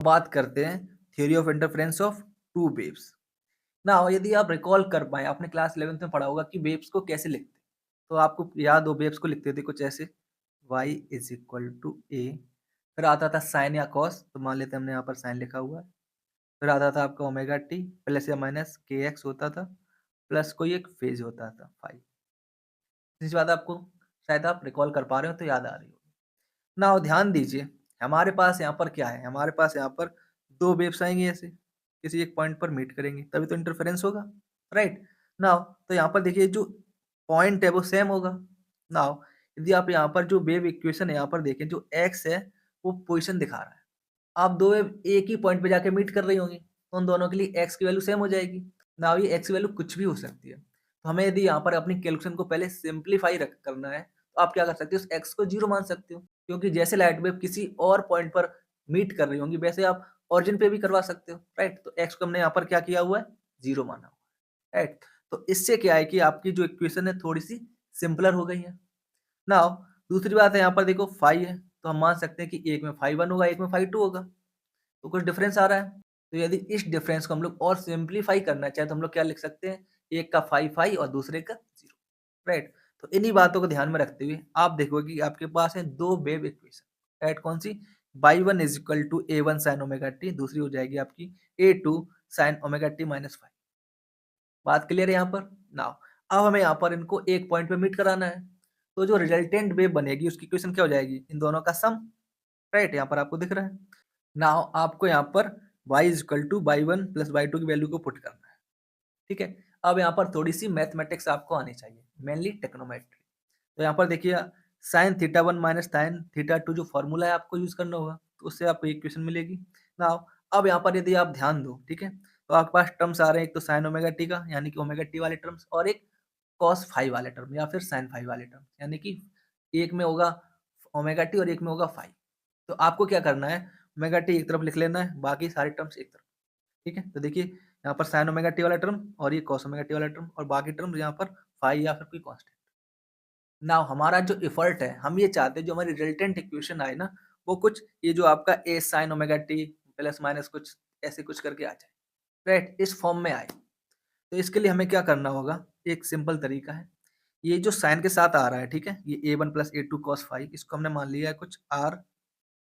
बात करते हैं theory of interference of two waves. ना यदि आप रिकॉल कर पाए, आपने क्लास 11th में पढ़ा होगा कि वेव्स को कैसे लिखते हैं। तो आपको याद हो वेव्स को लिखते थे कुछ ऐसे, y इज इक्वल टू ए, फिर आता था साइन या कॉस, तो मान लेते हैं हमने यहाँ पर साइन लिखा हुआ है। फिर आता था आपका ओमेगा टी प्लस या माइनस के एक्स होता था, प्लस कोई एक फेज होता था फाइव। इस बात आपको शायद आप रिकॉल कर पा रहे हो तो याद आ रही होगी ना। ध्यान दीजिए, हमारे पास यहाँ पर क्या है, हमारे पास यहाँ पर दो वेव्स आएंगी ऐसे, किसी एक पॉइंट पर मीट करेंगे तभी तो इंटरफेरेंस होगा, राइट। नाउ तो यहाँ पर देखिए जो पॉइंट है वो सेम होगा। नाउ यदि आप यहाँ पर जो वेव इक्वेशन है यहाँ पर देखें, जो एक्स है वो पोजिशन दिखा रहा है। आप दो वेव एक ही पॉइंट पे जाके मीट कर रही होंगी, तो उन दोनों के लिए एक्स की वैल्यू सेम हो जाएगी। नाउ ये एक्स की वैल्यू कुछ भी हो सकती है, तो हमें यदि यहाँ पर अपनी कैलकुलेशन को पहले सिंप्लीफाई करना है, तो आप क्या कर सकते हो, उस एक्स को जीरो मान सकते हो, क्योंकि जैसे लाइट वेव किसी और पॉइंट पर मीट कर रही होंगी वैसे आप ओरिजिन पे भी करवा सकते हो, राइट। तो एक्स को हमने यहाँ पर क्या किया हुआ है, जीरो माना हुआ है, राइट। तो इससे क्या है कि आपकी जो इक्वेशन है थोड़ी सी सिंपलर हो गई है। नाउ दूसरी बात है, यहाँ पर देखो फाइव है, तो हम मान सकते हैं कि एक में फाइव वन होगा, एक में फाइव टू होगा, तो कुछ डिफरेंस आ रहा है। तो यदि इस डिफरेंस को हम लोग और सिंप्लीफाई करना चाहें तो हम लोग क्या लिख सकते हैं, एक का फाइव फाइव और दूसरे का जीरो, राइट। तो इन्हीं बातों को ध्यान में रखते हुए आप देखोगे कि आपके पास है दो वेव इक्वेशन, राइट। कौन सी, y one is equal to a one sine omega t, दूसरी हो जाएगी आपकी a two sine omega t minus five. बात क्लियर है यहाँ पर। नाउ अब हमें यहाँ पर इनको एक पॉइंट पे मीट कराना है, तो जो रिजल्टेंट वेव बनेगी उसकी इक्वेशन क्या हो जाएगी, इन दोनों का सम, राइट। यहाँ पर आपको दिख रहा है। नाउ आपको यहाँ पर y is equal two by one plus by two की वैल्यू को पुट करना है, ठीक है। अब यहाँ पर थोड़ी सी मैथमेटिक्स आपको आनी चाहिए, मेनली टेक्नोमेट्री। तो यहाँ पर देखिए sine theta one minus sine theta two जो फॉर्मूला है आपको यूज करना होगा, तो उससे आपको इक्वेशन मिलेगी। नाउ अब यहाँ पर यदि आप ध्यान दो, ठीक है, तो आपके पास टर्म्स आ रहे हैं, एक तो साइन ओमेगा टी का यानी कि ओमेगा टी वाले टर्म्स, और एक कॉस फाइव वाले टर्म या फिर साइन फाइव वाले टर्म, यानी कि एक में होगा ओमेगा टी और एक में होगा फाइव। तो आपको क्या करना है, ओमेगा टी एक तरफ लिख लेना है, बाकी सारे टर्म्स एक तरफ, ठीक है। तो देखिए यहाँ पर साइन ओमेगा टी वाला टर्म और ये कॉस ओमेगा टी वाला टर्म, और बाकी टर्म्स यहाँ पर फाइव या फिर कोई कांस्टेंट। नाउ हमारा जो एफर्ट है, हम ये चाहते हैं जो हमारी रिजल्टेंट इक्वेशन आए ना, वो कुछ ये जो आपका a sine omega T plus minus कुछ ऐसे कुछ करके आ जाए, राइट, इस फॉर्म में आए। तो इसके लिए हमें क्या करना होगा, एक सिंपल तरीका है। ये जो साइन के साथ आ रहा है, ठीक है, ये a one plus a two cos five, इसको हमने मान लिया है कुछ आर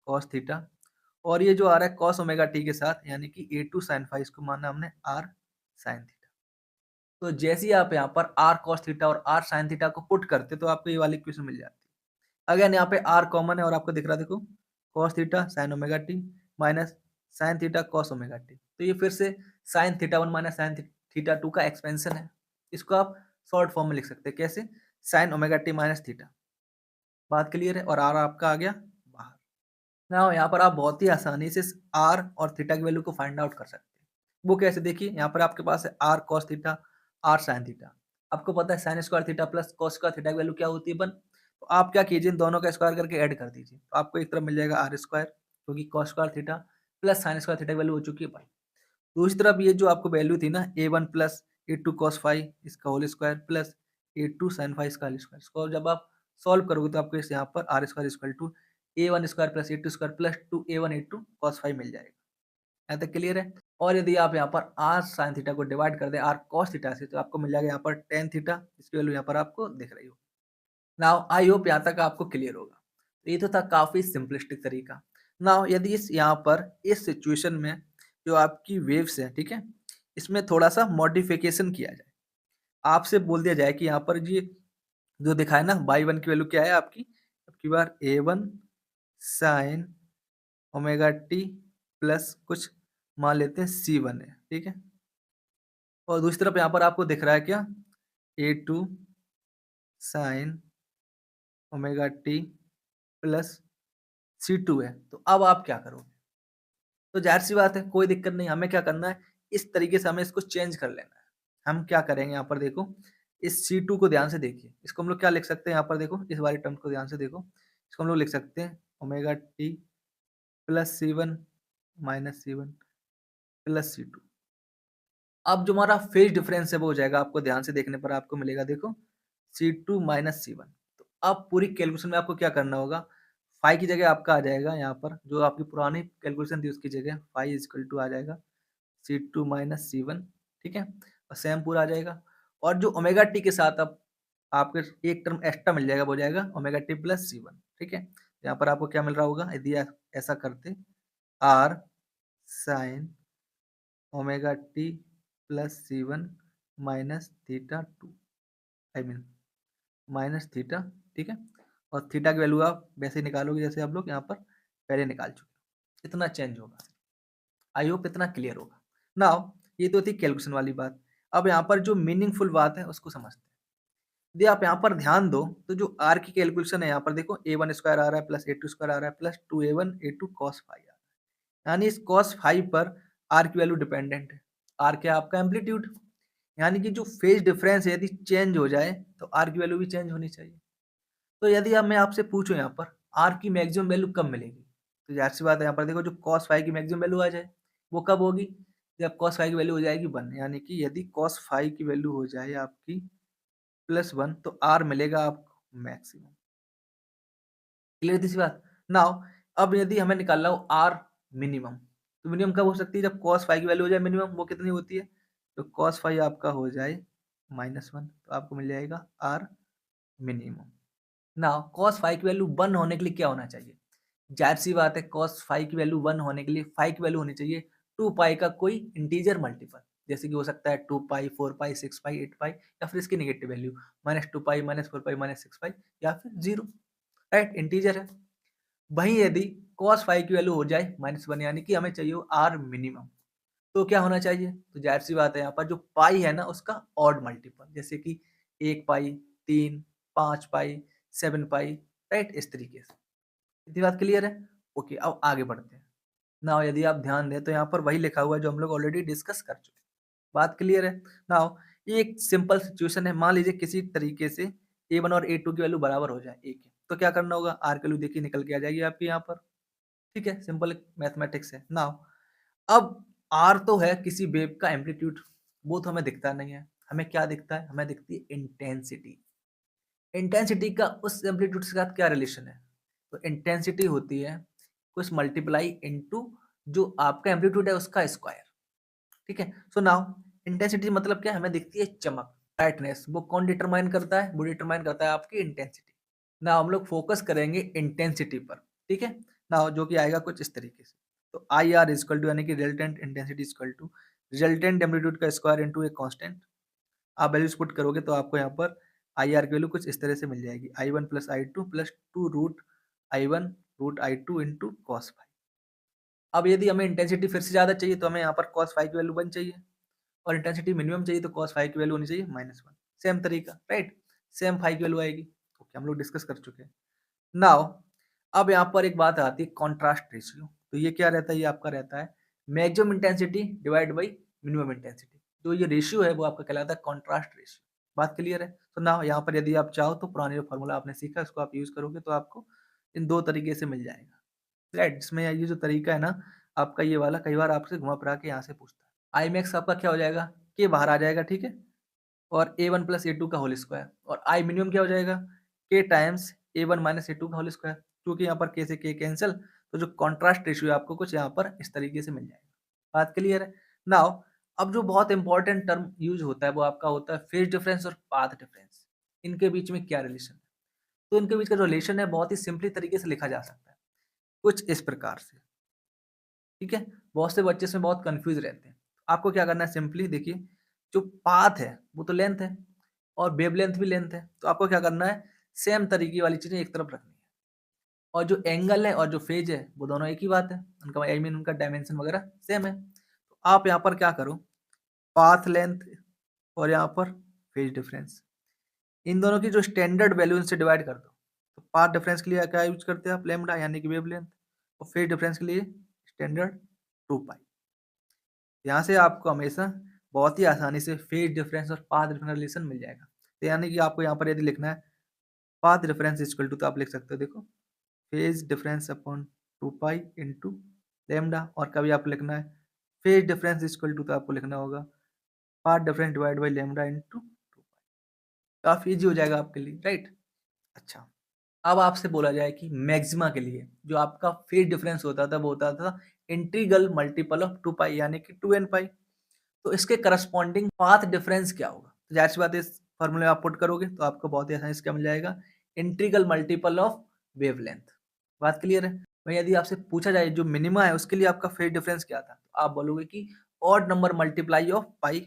कॉस थीटा, और ये जो आ रहा है कॉस ओमेगा टी के साथ यानी कि ए टू साइन फाइव, इसको माना हमने आर साइन थीटा। तो जैसे ही आप यहाँ पर आर कॉस थीटा और आर साइन थीटा को पुट करते तो आपको ये वाली इक्वेशन मिल जाती है। अगेन यहाँ पे आर कॉमन है और आपको दिख रहा है, देखो cos theta sine omega t minus sine theta cos omega T, तो ये फिर से sine theta one minus sine theta two का एक्सपेंशन है। इसको आप शॉर्ट फॉर्म में लिख सकते हैं, कैसे, sign omega t minus theta. बात क्लियर है, और आर आपका आ गया बाहर। ना यहाँ पर आप बहुत ही आसानी से आर और थीटा की वैल्यू को फाइंड आउट कर सकते हैं। वो कैसे, देखिए यहाँ पर आपके पास है R cos theta R sine theta, आपको पता है sine square theta plus cos square theta की वैल्यू क्या होती है, वन। तो आप क्या कीजिए, इन दोनों का स्क्वायर करके ऐड कर दीजिए, तो आपको एक तरफ मिल जाएगा आर स्क्वायर, क्योंकि cos square theta plus sign square theta की वैल्यू हो चुकी है वन। दूसरी तरफ ये जो आपको वैल्यू थी ना, a one plus a two cos five इसका whole square plus a two sine five इसका होल स्क्वायर, इसको जब आप सॉल्व करोगे तो आपको इस यहाँ पर r square equal to a one square plus a two square plus two a one a two cos five मिल जाएगा। यहाँ तक क्लियर है। और यदि आप यहाँ पर आर साइन थीटा को डिवाइड कर दें आर कॉस थीटा से, तो आपको मिल जाएगा यहाँ पर टेन थीटा, इसकी वैल्यू यहाँ पर आपको दिख रही हो। नाउ आई होप यहाँ तक आपको क्लियर होगा। तो ये तो था काफी सिंपलिस्टिक तरीका। नाउ यदि इस यहाँ पर इस सिचुएशन में जो आपकी वेव्स है, ठीक है, इसमें थोड़ा सा मॉडिफिकेशन किया जाए, आपसे बोल दिया जाए कि यहाँ पर ये जो दिखाए ना बाई वन की वैल्यू क्या है आपकी, अब की बार a one sine omega T plus कुछ मान लेते हैं सी वन है, ठीक है। और दूसरी तरफ यहाँ पर आपको दिख रहा है क्या, a two sine omega T plus C two है। तो अब आप क्या करोगे, तो जाहिर सी बात है कोई दिक्कत नहीं, हमें क्या करना है, इस तरीके से हमें इसको चेंज कर लेना है। हम क्या करेंगे, यहाँ पर देखो इस सी टू को ध्यान से देखिए, इसको हम लोग क्या लिख सकते हैं, यहाँ पर देखो इस वाले टर्म को ध्यान से देखो, इसको हम लोग लिख सकते हैं omega T plus C one minus C one plus सी टू। अब जो हमारा फेज डिफरेंस है वो हो जाएगा, आपको ध्यान से देखने पर आपको मिलेगा, देखो सी टू माइनस सी वन। तो अब पूरी कैलकुलेशन में आपको क्या करना होगा, फाई की जगह आपका आ जाएगा यहाँ पर जो आपकी पुरानी कैलकुलेशन थी उसकी जगह फाई इक्वल टू आ जाएगा C2 माइनस C1, ठीक है, और सेम पूरा आ जाएगा। और जो ओमेगा टी के साथ अब आपके एक टर्म एक्स्ट्रा मिल जाएगा, वो हो जाएगा ओमेगा टी प्लस C1, ठीक है। यहाँ पर आपको क्या मिल रहा होगा यदि ऐसा करते, R sine omega T plus C1 minus theta 2, I mean minus theta, ठीक है। और थीटा की वैल्यू आप वैसे ही निकालोगे जैसे आप लोग यहाँ पर पहले निकाल चुके। इतना चेंज होगा। आई होप इतना क्लियर होगा। नाउ ये तो थी कैलकुलेशन वाली बात। अब यहाँ पर जो मीनिंगफुल बात है उसको समझते हैं। यदि आप यहाँ पर ध्यान दो तो जो आर की कैलकुलेशन है यहाँ पर देखो a1 स्क्वायर आ रहा है प्लस a2 स्क्वायर आ रहा है plus 2a1 a2 cos phi आ रहा है। यानी इस cos फाई पर आर की वैल्यू डिपेंडेंट है। आर क्या है आपका एम्पलीट्यूड, यानी कि जो फेज डिफरेंस है यदि चेंज हो जाए तो आर की वैल्यू भी चेंज होनी चाहिए। तो यदि अब मैं आपसे पूछूं यहाँ पर आर की मैक्सिमम वैल्यू कब मिलेगी, तो जाहिर सी बात है यहाँ पर देखो जो cos फाई की मैक्सिमम वैल्यू आ जाए वो कब होगी, जब cos फाई की वैल्यू हो जाएगी 1, यानी कि यदि cos फाई की वैल्यू हो जाए आपकी +1 तो आर मिलेगा आपको मैक्सिमम। क्लियर थी सी बात। नाउ अब यदि हमें निकालना हो आर मिनिमम, तो मिनिमम कब हो सकती है, जब cos फाई की वैल्यू हो जाए मिनिमम, वो कितनी होती है, तो cos फाई आपका हो जाए -1 तो आपको मिल जाएगा R minimum. Now cos phi की वैल्यू 1 होने के लिए क्या होना चाहिए, जाहिर सी बात है cos फाई की वैल्यू 1 होने के लिए फाई की वैल्यू होनी चाहिए 2 पाई का कोई इंटीजर मल्टीपल, जैसे कि हो सकता है 2 पाई 4 पाई 6 पाई 8 पाई, या फिर इसकी नेगेटिव वैल्यू -2 पाई -4 पाई -6 पाई, या फिर 0, राइट, इंटीजर है। वहीं यदि cos फाई की वैल्यू हो जाए -1, यानी कि हमें चाहिए आर मिनिमम, तो क्या होना चाहिए, तो जाहिर सी बात है यहाँ पर जो पाई है ना उसका ऑड मल्टीपल, जैसे कि 1 पाई 3 5 पाई 7 पाई, राइट, इस तरीके से। इतनी बात क्लियर है। ओके, अब आगे बढ़ते हैं। नाउ यदि आप ध्यान दें तो यहाँ पर वही लिखा हुआ है जो हम लोग ऑलरेडी डिस्कस कर चुके हैं। बात क्लियर है। नाउ ये एक सिंपल सिचुएशन है, मान लीजिए किसी तरीके से a1 और a2 की वैल्यू बराबर हो जाए a के, तो क्या करना होगा, आर की वैल्यू देखिए निकल के आ जाएगी आपकी यहाँ पर, ठीक है, सिंपल मैथमेटिक्स है। नाउ अब आर तो है किसी वेव का एम्पलीट्यूड, वो तो हमें दिखता नहीं है, हमें क्या दिखता है, हमें दिखती है इंटेंसिटी। इंटेंसिटी का उस एम्पलीट्यूड के साथ क्या रिलेशन है, तो इंटेंसिटी होती है कुछ मल्टीप्लाई इनटू जो आपका एम्पलीट्यूड है उसका स्क्वायर, ठीक है। सो नाउ इंटेंसिटी मतलब क्या है, हमें दिखती है चमक, ब्राइटनेस, वो कौन डिटरमाइन करता है, वो डिटरमाइन करता है आपकी इंटेंसिटी। ना हम लोग फोकस करेंगे इंटेंसिटी पर, ठीक है। ना जो कि आएगा कुछ इस तरीके से, तो आई आर इजकल टू यानी कि resultant intensity equal to resultant amplitude का स्क्वायर इनटू एक कांस्टेंट। आप वैल्यूज पुट करोगे तो आपको यहाँ पर आई आर की वैल्यू कुछ इस तरह से मिल जाएगी, I1 plus I2 plus 2 root I1 root I2 into cos phi. अब यदि हमें इंटेंसिटी फिर से ज़्यादा चाहिए तो हमें यहाँ पर कॉस फाइव की वैल्यू 1 चाहिए, और इंटेंसिटी मिनिमम चाहिए तो कॉस फाइव की वैल्यू होनी चाहिए -1। सेम तरीका, राइट, सेम फाइव की वैल्यू आएगी। ओके, हम लोग डिस्कस कर चुके हैं। नाउ अब यहाँ पर एक बात आती है कॉन्ट्रास्ट रेशियो, तो ये क्या रहता है, ये आपका रहता है maximum intensity divide by minimum intensity, जो ये रेशियो है वो आपका कहलाता है कॉन्ट्रास्ट रेशियो। बात क्लियर है। तो ना यहाँ पर यदि आप चाहो तो पुराने जो फॉर्मूला आपने सीखा उसको आप यूज करोगे तो आपको इन दो तरीके से मिल जाएगा, राइट। जिसमें ये जो तरीका है ना आपका ये वाला, कई बार आपसे घुमा फिरा के यहाँ से पूछता है। आई मैक्स आपका क्या हो जाएगा, के बाहर आ जाएगा, ठीक है, और A1 प्लस A2 का होल स्क्वायर, और आई मिनिमम क्या हो जाएगा, के टाइम्स A1 माइनस A2 का होल स्क्वायर, क्योंकि यहाँ पर के से के कैंसिल, तो जो कॉन्ट्रास्ट रेशियो है आपको कुछ यहाँ पर इस तरीके से मिल जाएगा। बात क्लियर है। नाउ अब जो बहुत इंपॉर्टेंट टर्म यूज होता है वो आपका होता है फेज डिफरेंस और पाथ डिफरेंस। इनके बीच में क्या रिलेशन है, तो इनके बीच का जो रिलेशन है बहुत ही सिंपली तरीके से लिखा जा सकता है कुछ इस प्रकार से, ठीक है। बहुत से बच्चे इसमें बहुत कंफ्यूज रहते हैं। आपको क्या करना है, सिंपली देखिए, जो पाथ है वो तो लेंथ है और वेवलेंथ भी लेंथ है, तो आपको क्या करना है, सेम तरीके वाली चीजें एक तरफ रखनी है, और जो एंगल है और जो फेज है वो दोनों एक ही बात है, उनका आई मीन उनका डायमेंशन वगैरह सेम है। तो आप यहाँ पर क्या करो, पाथ लेंथ और यहाँ पर फेज डिफरेंस, इन दोनों की जो स्टैंडर्ड वैल्यू इनसे डिवाइड कर दो। तो पाथ डिफरेंस के लिए क्या यूज करते हैं आप, लेमडा यानी कि वेवलेंथ, और फेज डिफरेंस के लिए स्टैंडर्ड 2 पाई। यहाँ से आपको हमेशा बहुत ही आसानी से फेज डिफरेंस और पाथ डिफरेंस रिलेशन मिल जाएगा। तो यानी कि आपको यहाँ पर यदि लिखना है पाथ डिफरेंस इक्वल टू, तो आप लिख सकते हो देखो phase difference upon 2 pi into lambda, और कभी आपको लिखना है फेज डिफरेंस इक्वल टू, तो आपको लिखना होगा path difference divide by lambda into 2 पाई। काफी इजी हो जाएगा आपके लिए, राइट। अच्छा, अब आपसे बोला जाए कि मैक्सिमा के लिए जो आपका फेज डिफरेंस होता था वो होता था इंटीग्रल मल्टीपल ऑफ 2 पाई यानी कि 2n पाई। तो इसके करस्पॉन्डिंग पाथ डिफरेंस क्या होगा? तो ज़ाहिर-सी बात है इस फॉर्मूले में आप पुट करोगे तो आपको बहुत ही आसानी से क्या मिल जाएगा? Integral multiple of wavelength. बात क्लियर है? वहीं यदि आपसे पूछा जाए जो मिनिमा है उसके लिए आपका फेज डिफरेंस क्या था? तो आप बोलोगे कि ऑड नंबर मल्टीप्लाई ऑफ पाई।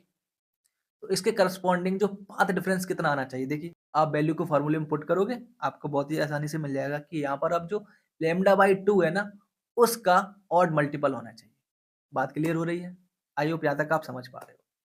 तो इसके करस्पॉन्डिंग जो पाथ डिफरेंस कितना आना चाहिए? देखिए, आप वैल्यू को फॉर्मूले में पुट करोगे, आपको बहुत ही आसानी से मिल जाएगा कि यहाँ पर अब जो लैम्ब्डा बाय 2 है ना, उसका ऑड मल्टीपल होना चाहिए। बात क्लियर हो रही है? आई होप यहाँ तक आप समझ पा रहे हो।